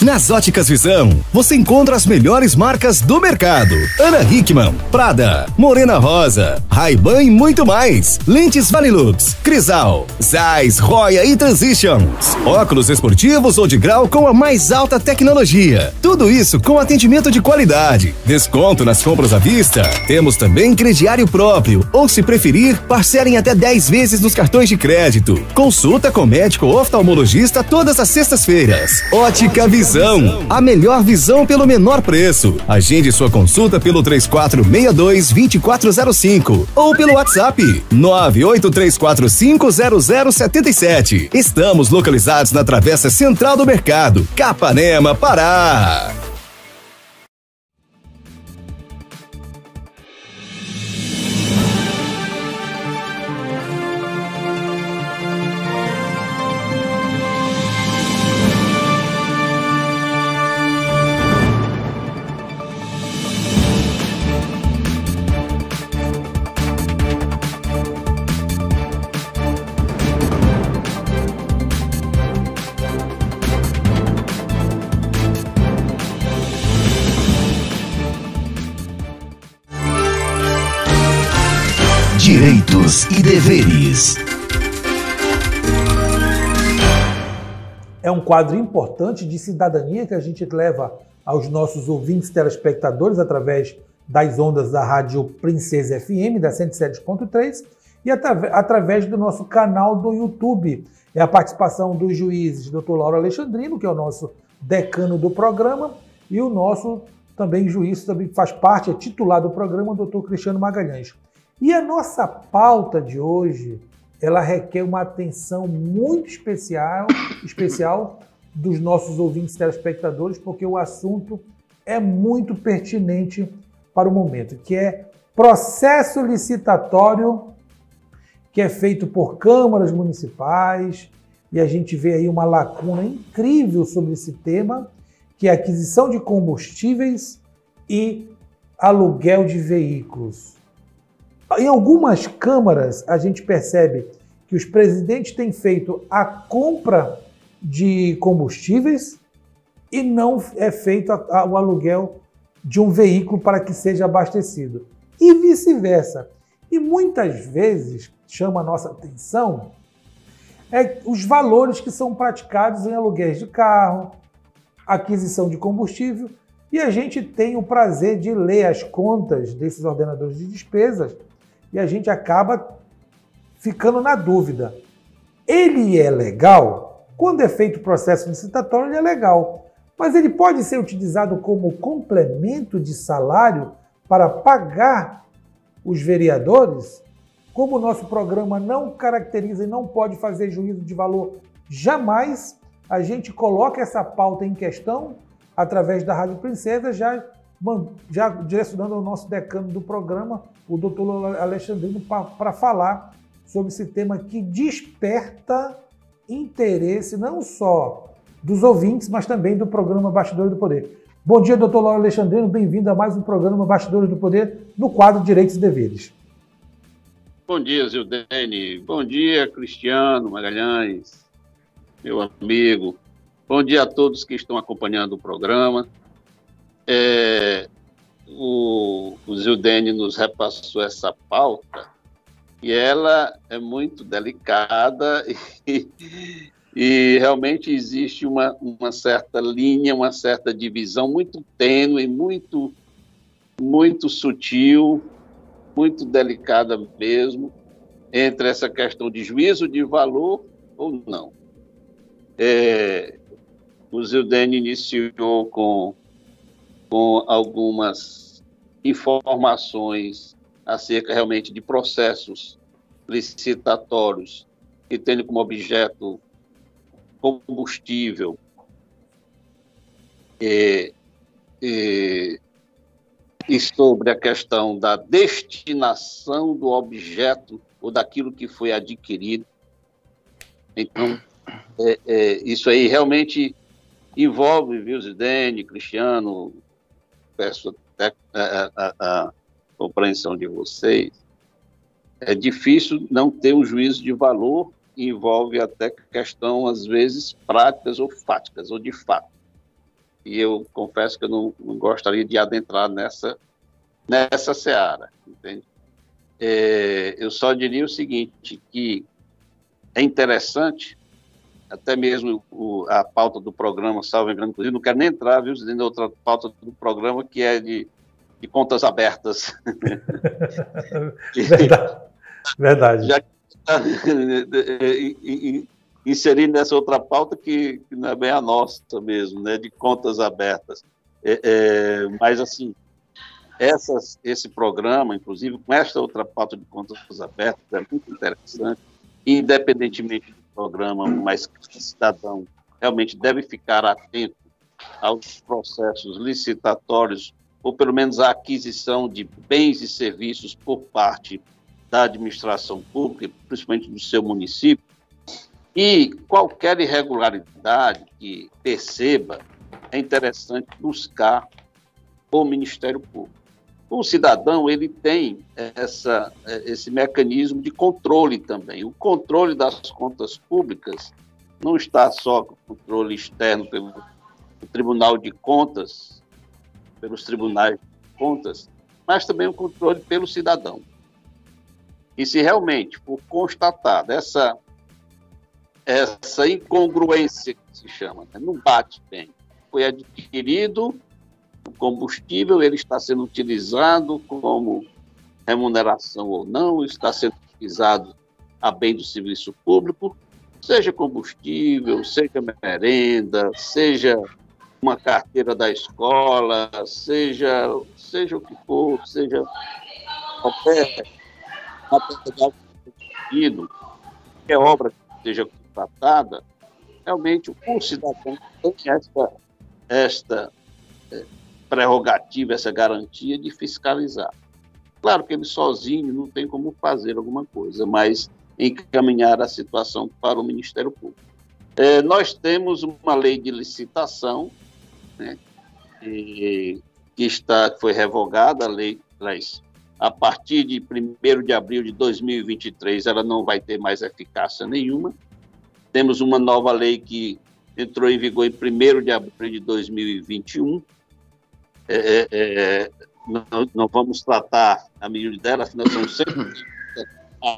Nas Óticas Visão, você encontra as melhores marcas do mercado. Ana Hickman, Prada, Morena Rosa, Ray-Ban e muito mais. Lentes Varilux, Crisal, Zeiss, Roya e Transitions. Óculos esportivos ou de grau com a mais alta tecnologia. Tudo isso com atendimento de qualidade. Desconto nas compras à vista. Temos também crediário próprio. Ou, se preferir, parcelem até 10 vezes nos cartões de crédito. Consulta com médico oftalmologista todas as sextas-feiras. Ótica Visão. A melhor visão pelo menor preço. Agende sua consulta pelo 3462-2405 ou pelo WhatsApp 983450077. Estamos localizados na Travessa Central do Mercado, Capanema, Pará. Direitos e deveres. É um quadro importante de cidadania que a gente leva aos nossos ouvintes telespectadores através das ondas da Rádio Princesa FM, da 107.3, e através do nosso canal do YouTube. É a participação dos juízes Dr. Lauro Alexandrino, que é o nosso decano do programa, e o nosso também juiz, também faz parte, é titular do programa, Dr. Cristiano Magalhães. E a nossa pauta de hoje, ela requer uma atenção muito especial dos nossos ouvintes telespectadores, porque o assunto é muito pertinente para o momento, que é processo licitatório que é feito por câmaras municipais, e a gente vê aí uma lacuna incrível sobre esse tema, que é a aquisição de combustíveis e aluguel de veículos. Em algumas câmaras, a gente percebe que os presidentes têm feito a compra de combustíveis e não é feito o aluguel de um veículo para que seja abastecido. E vice-versa. E muitas vezes chama a nossa atenção os valores que são praticados em aluguéis de carro, aquisição de combustível, e a gente tem o prazer de ler as contas desses ordenadores de despesas e a gente acaba ficando na dúvida. Ele é legal? Quando é feito o processo licitatório, ele é legal. Mas ele pode ser utilizado como complemento de salário para pagar os vereadores? Como o nosso programa não caracteriza e não pode fazer juízo de valor jamais, a gente coloca essa pauta em questão através da Rádio Princesa, já direcionando ao nosso decano do programa, o doutor Alexandrino, para falar sobre esse tema que desperta interesse não só dos ouvintes, mas também do programa Bastidores do Poder. Bom dia, doutor Lauro Alexandrino, bem-vindo a mais um programa Bastidores do Poder, no quadro Direitos e Deveres. Bom dia, Zildene. Bom dia, Cristiano Magalhães, meu amigo. Bom dia a todos que estão acompanhando o programa. O Zildene nos repassou essa pauta e ela é muito delicada e realmente existe uma certa linha, uma certa divisão muito tênue, muito sutil, muito delicada mesmo, entre essa questão de juízo de valor ou não. O Zildene iniciou com algumas informações acerca realmente de processos licitatórios que têm como objeto combustível e sobre a questão da destinação do objeto ou daquilo que foi adquirido. Então, isso aí realmente envolve, viu, Zildene, Cristiano, peço até a compreensão de vocês. É difícil não ter um juízo de valor, envolve até questão, às vezes, práticas ou fáticas, ou de fato. e eu confesso que eu não gostaria de adentrar nessa seara, entende? Eu só diria o seguinte, que é interessante, até mesmo a pauta do programa, salvo engano, inclusive, não quero nem entrar, viu, dentro da outra pauta do programa, que é de contas abertas. Verdade. Já inserindo nessa outra pauta que não é bem a nossa mesmo, né, de contas abertas. Mas, assim, esse programa, inclusive, com esta outra pauta de contas abertas, é muito interessante, independentemente do programa, mas que o cidadão realmente deve ficar atento aos processos licitatórios, ou pelo menos a aquisição de bens e serviços por parte da administração pública, principalmente do seu município, e qualquer irregularidade que perceba, é interessante buscar o Ministério Público. O cidadão, ele tem esse mecanismo de controle também. O controle das contas públicas não está só com o controle externo pelo Tribunal de Contas, pelos tribunais de contas, mas também o controle pelo cidadão. E se realmente for constatada essa incongruência que se chama, né? Não bate bem. Foi adquirido o combustível, ele está sendo utilizado como remuneração ou não, está sendo utilizado a bem do serviço público, seja combustível, seja merenda, seja uma carteira da escola, seja o que for, seja qualquer material adquirido, qualquer obra que seja contratada, realmente o cidadão tem esta prerrogativa, essa garantia de fiscalizar. Claro que ele sozinho não tem como fazer alguma coisa, mas encaminhar a situação para o Ministério Público. Nós temos uma lei de licitação, né, que foi revogada, a lei, a partir de 1º de abril de 2023, ela não vai ter mais eficácia nenhuma. Temos uma nova lei que entrou em vigor em 1º de abril de 2021. Não vamos tratar a miúde dela, afinal são 100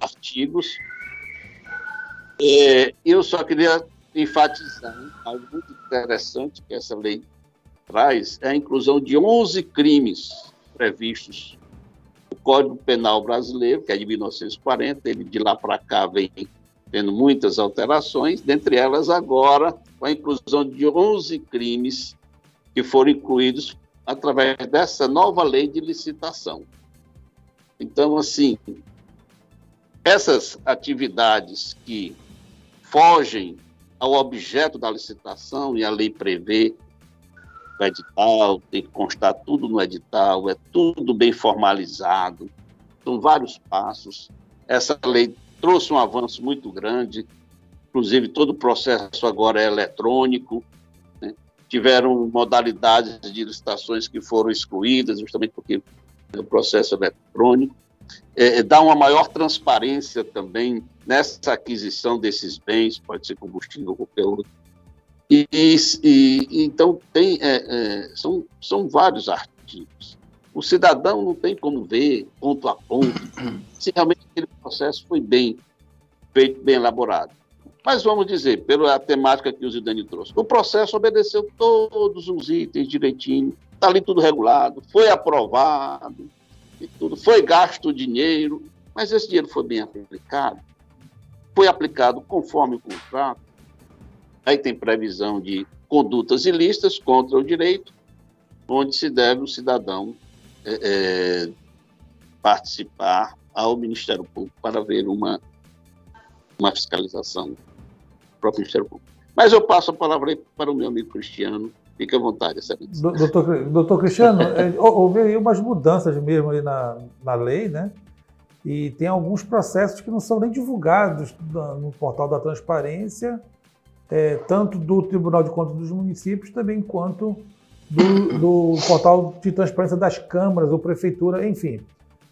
artigos. Eu só queria enfatizar algo muito interessante que essa lei traz, é a inclusão de 11 crimes previstos no Código Penal Brasileiro, que é de 1940, ele de lá para cá vem tendo muitas alterações, dentre elas agora com a inclusão de 11 crimes que foram incluídos através dessa nova lei de licitação. Então, assim, essas atividades que fogem ao objeto da licitação, e a lei prevê o edital, tem que constar tudo no edital, é tudo bem formalizado, são vários passos. Essa lei trouxe um avanço muito grande, inclusive todo o processo agora é eletrônico, né? Tiveram modalidades de licitações que foram excluídas, justamente porque o processo eletrônico. Dá uma maior transparência também nessa aquisição desses bens, pode ser combustível ou qualquer outro. Então, são vários artigos. O cidadão não tem como ver, ponto a ponto, se realmente aquele processo foi bem feito, bem elaborado. Mas vamos dizer, pela temática que o Zidane trouxe, o processo obedeceu todos os itens direitinho, está ali tudo regulado, foi aprovado, e tudo, foi gasto dinheiro, mas esse dinheiro foi bem aplicado, foi aplicado conforme o contrato. Aí tem previsão de condutas ilícitas contra o direito, onde se deve o cidadão participar ao Ministério Público para ver uma fiscalização do próprio Ministério Público. Mas eu passo a palavra aí para o meu amigo Cristiano. Fique à vontade, excelência. Doutor Cristiano, houve aí umas mudanças mesmo aí na lei, né? E tem alguns processos que não são nem divulgados no portal da transparência, tanto do Tribunal de Contas dos Municípios, também quanto do portal de transparência das câmaras ou prefeitura, enfim.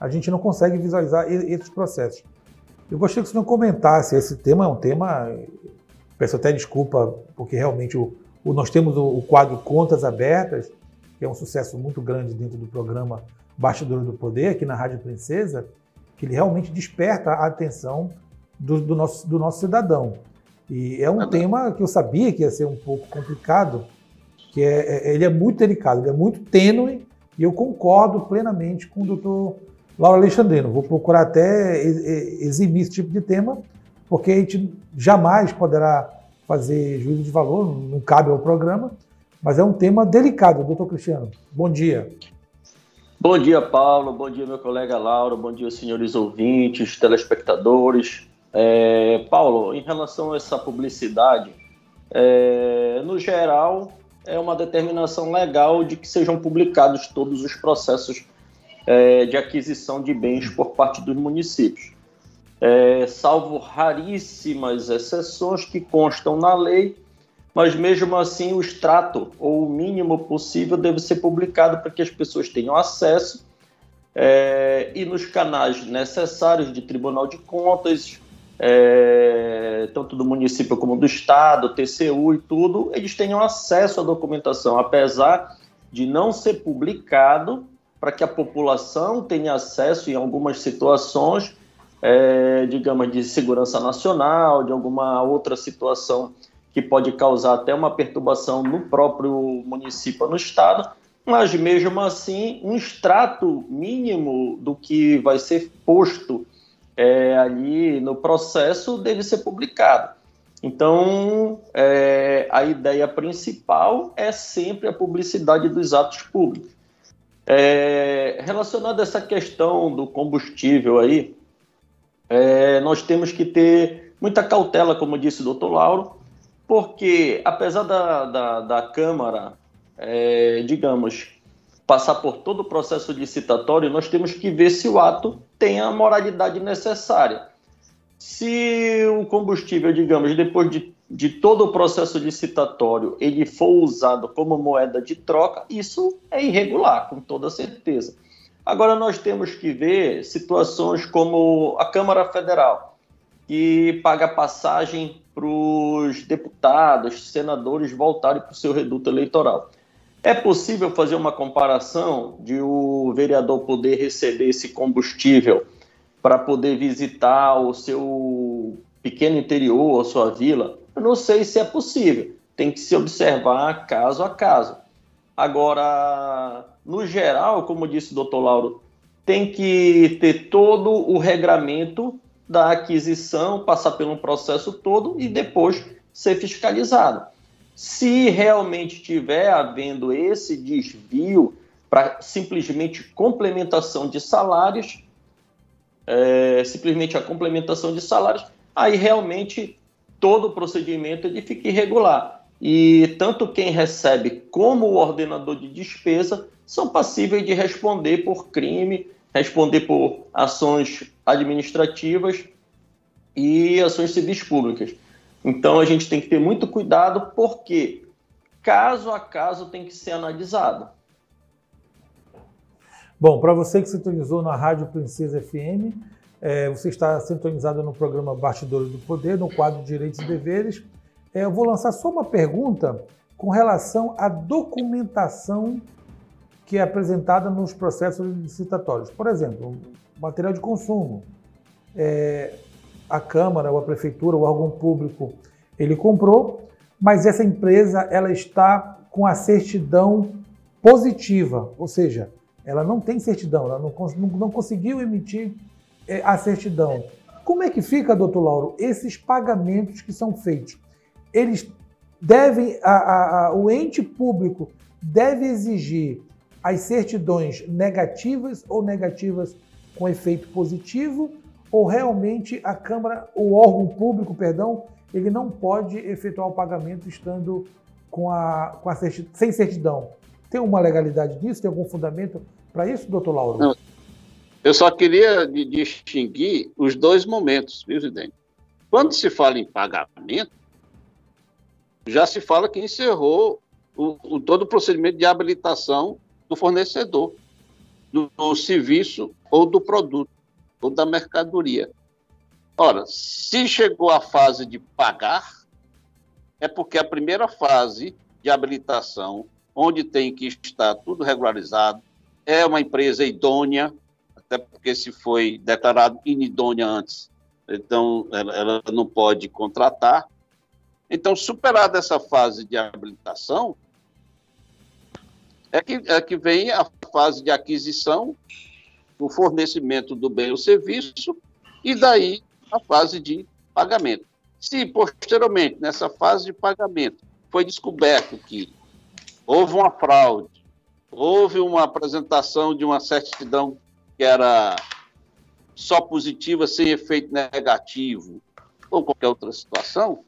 A gente não consegue visualizar esses processos. Eu gostaria que o senhor comentasse, esse tema é um tema, peço até desculpa, porque realmente o Nós temos o quadro Contas Abertas, que é um sucesso muito grande dentro do programa Bastidores do Poder, aqui na Rádio Princesa, que ele realmente desperta a atenção do nosso cidadão. E é um tema que eu sabia que ia ser um pouco complicado, que ele é muito delicado, ele é muito tênue, e eu concordo plenamente com o doutor Lauro Alexandrino. Vou procurar até eximir esse tipo de tema, porque a gente jamais poderá fazer juízo de valor, não cabe ao programa, mas é um tema delicado. Doutor Cristiano, bom dia. Bom dia, Paulo. Bom dia, meu colega Lauro. Bom dia, senhores ouvintes, telespectadores. Paulo, em relação a essa publicidade, no geral, é uma determinação legal de que sejam publicados todos os processos de aquisição de bens por parte dos municípios. Salvo raríssimas exceções que constam na lei, mas mesmo assim o extrato, ou o mínimo possível, deve ser publicado para que as pessoas tenham acesso e nos canais necessários de Tribunal de Contas, tanto do município como do Estado, TCU e tudo, eles tenham acesso à documentação, apesar de não ser publicado, para que a população tenha acesso em algumas situações, digamos, de segurança nacional, de alguma outra situação que pode causar até uma perturbação no próprio município ou no Estado, mas mesmo assim, um extrato mínimo do que vai ser posto ali no processo deve ser publicado. Então, a ideia principal é sempre a publicidade dos atos públicos. Relacionado a essa questão do combustível aí, nós temos que ter muita cautela, como disse o doutor Lauro, porque apesar da Câmara, digamos, passar por todo o processo licitatório, nós temos que ver se o ato tem a moralidade necessária. Se o combustível, digamos, depois de todo o processo licitatório, ele for usado como moeda de troca, isso é irregular, com toda certeza. Agora nós temos que ver situações como a Câmara Federal, que paga passagem para os deputados, senadores voltarem para o seu reduto eleitoral. É possível fazer uma comparação de o vereador poder receber esse combustível para poder visitar o seu pequeno interior, a sua vila? Eu não sei se é possível. Tem que se observar caso a caso. Agora, no geral, como disse o doutor Lauro, tem que ter todo o regramento da aquisição, passar pelo processo todo e depois ser fiscalizado. Se realmente estiver havendo esse desvio para simplesmente complementação de salários, aí realmente todo o procedimento ele fica irregular. E tanto quem recebe como o ordenador de despesa são passíveis de responder por crime, responder por ações administrativas e ações civis públicas. Então a gente tem que ter muito cuidado, porque caso a caso tem que ser analisado. Bom, para você que sintonizou na Rádio Princesa FM, você está sintonizado no programa Bastidores do Poder, no quadro Direitos e Deveres. Eu vou lançar só uma pergunta com relação à documentação que é apresentada nos processos licitatórios. Por exemplo, material de consumo. A Câmara, ou a Prefeitura, o órgão público, ele comprou, mas essa empresa ela está com a certidão positiva, ou seja, ela não tem certidão, ela não conseguiu emitir a certidão. Como é que fica, doutor Lauro, esses pagamentos que são feitos? Eles devem, o ente público deve exigir as certidões negativas ou negativas com efeito positivo, ou realmente a Câmara, o órgão público, ele não pode efetuar o pagamento estando sem certidão? Tem uma legalidade disso? Tem algum fundamento para isso, doutor Lauro? Não, eu só queria distinguir os dois momentos, presidente. Quando se fala em pagamento, já se fala que encerrou todo o procedimento de habilitação do fornecedor, do serviço ou do produto, ou da mercadoria. Ora, se chegou à fase de pagar, é porque a primeira fase de habilitação, onde tem que estar tudo regularizado, é uma empresa idônea, até porque se foi declarado inidônea antes, então ela não pode contratar. Então, superada essa fase de habilitação, é que vem a fase de aquisição, o fornecimento do bem ou serviço, e daí a fase de pagamento. Se, posteriormente, nessa fase de pagamento, foi descoberto que houve uma fraude, houve uma apresentação de uma certidão que era só positiva, sem efeito negativo, ou qualquer outra situação,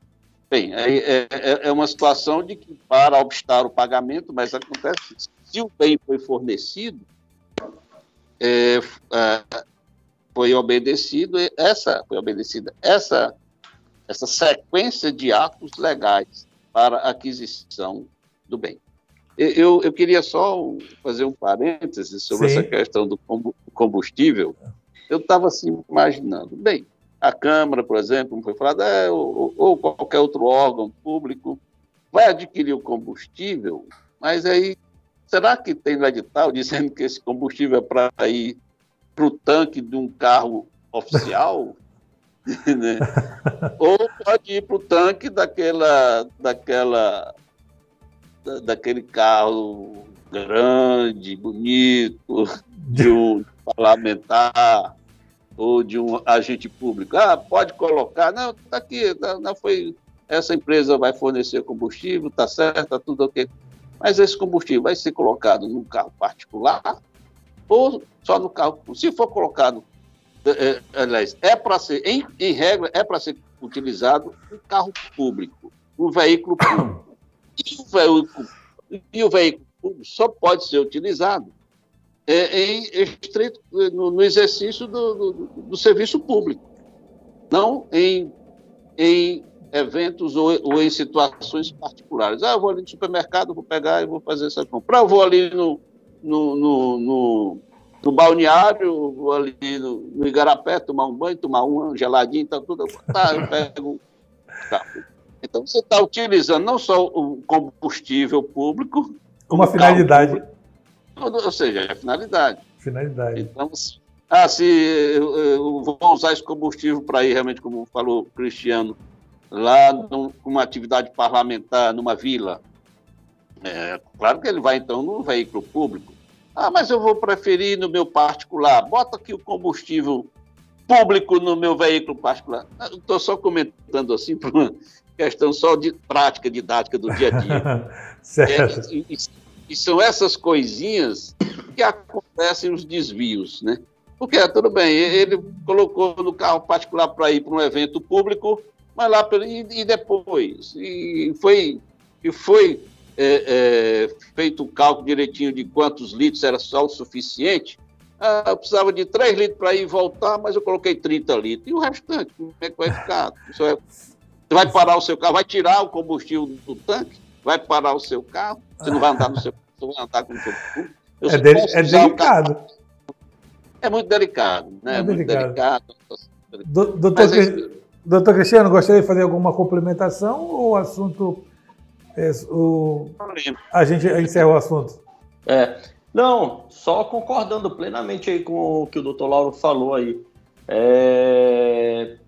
bem, é uma situação de que, para obstar o pagamento, mas acontece, se o bem foi fornecido, foi obedecida essa sequência de atos legais para a aquisição do bem. Eu queria só fazer um parêntese sobre essa questão do combustível. Eu estava assim imaginando, bem, a Câmara, por exemplo, como foi falado, ou qualquer outro órgão público vai adquirir o combustível, mas aí, será que tem no edital dizendo que esse combustível é para ir para o tanque de um carro oficial? Né? Ou pode ir para o tanque daquele carro grande, bonito, de um parlamentar ou de um agente público. Pode colocar. Não, está aqui, não foi. Essa empresa vai fornecer combustível, está certo, está tudo ok. Mas esse combustível vai ser colocado num carro particular ou só no carro? Se for colocado, aliás, é para ser, em regra, é para ser utilizado um carro público, um veículo público. E o veículo público só pode ser utilizado no exercício do serviço público, não em eventos ou em situações particulares. Eu vou ali no supermercado, vou pegar e vou fazer essa compra. Eu vou ali no balneário, vou ali no Igarapé, tomar um banho, tomar um geladinho, tá tudo. Tá, eu pego. Tá. Então, você está utilizando não só o combustível público, como a finalidade. Ou seja, é a finalidade. Finalidade. Então, se eu vou usar esse combustível para ir, realmente, como falou o Cristiano, lá numa atividade parlamentar, numa vila, claro que ele vai, então, no veículo público. Mas eu vou preferir no meu particular. Bota aqui o combustível público no meu veículo particular. Estou só comentando assim, por uma questão só de prática, didática do dia a dia. Certo. E são essas coisinhas que acontecem os desvios, né? Porque, tudo bem, ele colocou no carro particular para ir para um evento público, mas lá e depois? E foi feito o cálculo direitinho de quantos litros era só o suficiente. Eu precisava de 3 litros para ir e voltar, mas eu coloquei 30 litros. E o restante, como é que vai ficar? Você vai parar o seu carro, vai tirar o combustível do tanque, vai parar o seu carro, você não vai andar no seu carro, você vai andar com o seu público. É delicado. É muito delicado, né? É muito delicado. Delicado. Doutor Cristiano, gostaria de fazer alguma complementação ou o assunto... A gente encerra o assunto? Não, só concordando plenamente aí com o que o doutor Lauro falou aí.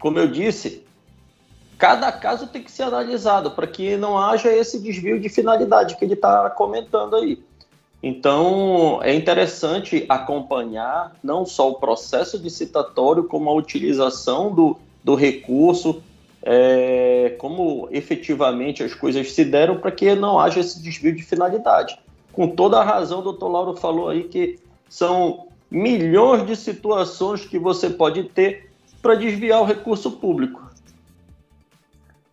Como eu disse, cada caso tem que ser analisado para que não haja esse desvio de finalidade que ele está comentando aí. Então, é interessante acompanhar não só o processo licitatório, como a utilização do recurso, como efetivamente as coisas se deram para que não haja esse desvio de finalidade. Com toda a razão, o doutor Lauro falou aí que são milhões de situações que você pode ter para desviar o recurso público.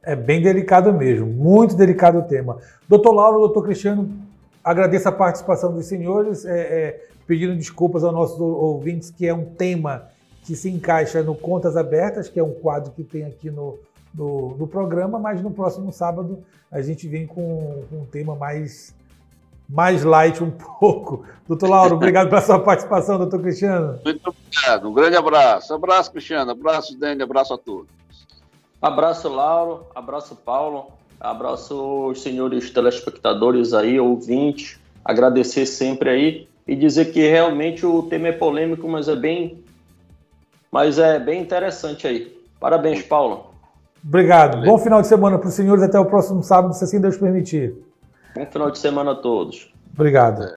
É bem delicado mesmo, muito delicado o tema. Doutor Lauro, doutor Cristiano, agradeço a participação dos senhores, pedindo desculpas aos nossos ouvintes, que é um tema que se encaixa no Contas Abertas, que é um quadro que tem aqui no programa, mas no próximo sábado a gente vem com um tema mais light um pouco. Doutor Lauro, obrigado pela sua participação, doutor Cristiano. Muito obrigado, um grande abraço. Abraço, Cristiano, abraço, Dani, abraço a todos. Abraço, Lauro, abraço, Paulo. Abraço os senhores telespectadores aí, ouvintes, agradecer sempre aí e dizer que realmente o tema é polêmico, mas é bem interessante aí. Parabéns, Paulo. Obrigado. Valeu. Bom final de semana para os senhores. Até o próximo sábado, se assim Deus permitir. Bom final de semana a todos. Obrigado.